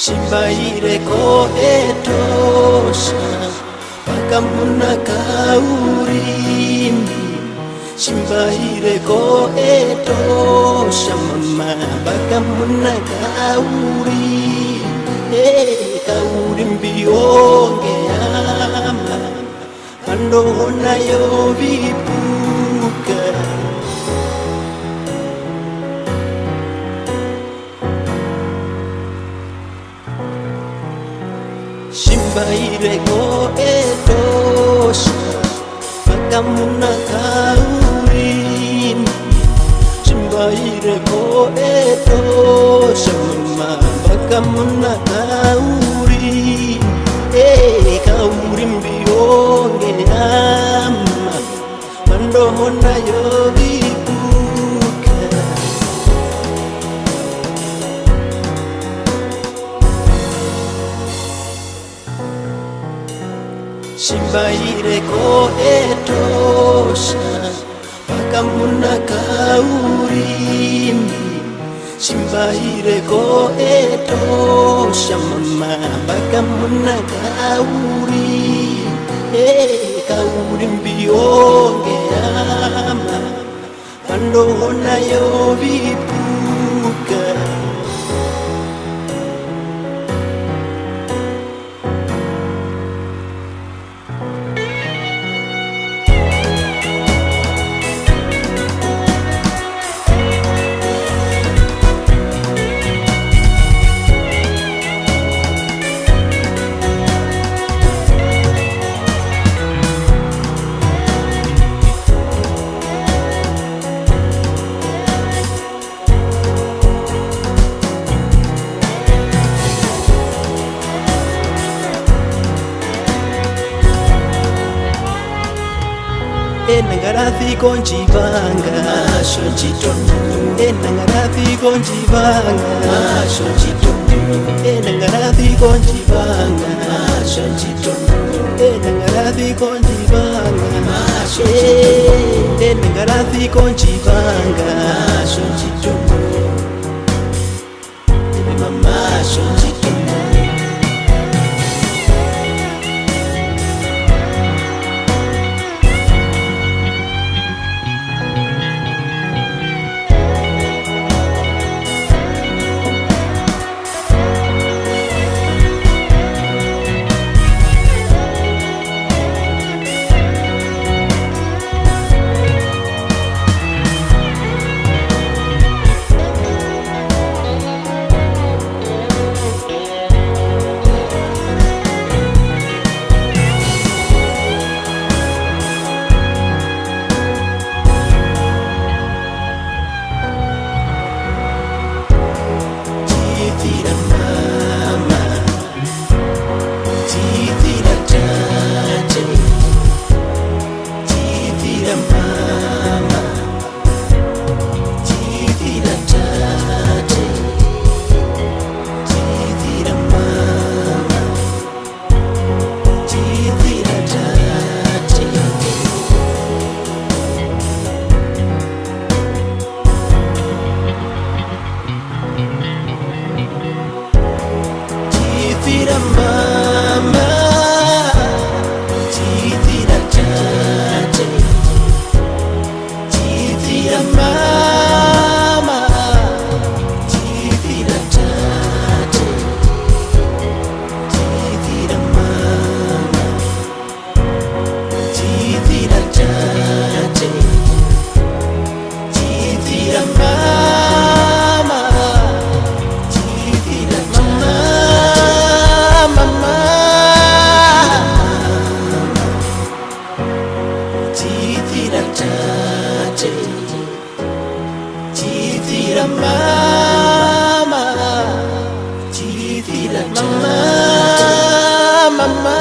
Shimbaire ko etosha pakamuna kaurimbi. Shimbaire ko etosha mama pakamuna kaurimbi. Kaurimbi onge ama andona yo vipuka. Shimbaire ko etosha pakamuna kaurimbi. Shimbaire ko etosha mama pakamuna kaurimbi. Kaurimbi onge ama mandona yo vipuka. Shimbaire ko etosha pakamuna kaurimbi. Shimbaire ko etosha mama pakamuna kaurimbi. Kaurimbi onge ama mandona yo vipuka. Nangarathi konjibanga masho chitondo. Nangarathi konjibanga masho chitondo. Nangarathi konjibanga masho chitondo. Nangarathi konjibanga masho chitondo. Nangarathi konjibanga masho chitondo. Mama masho chitondo. Mama,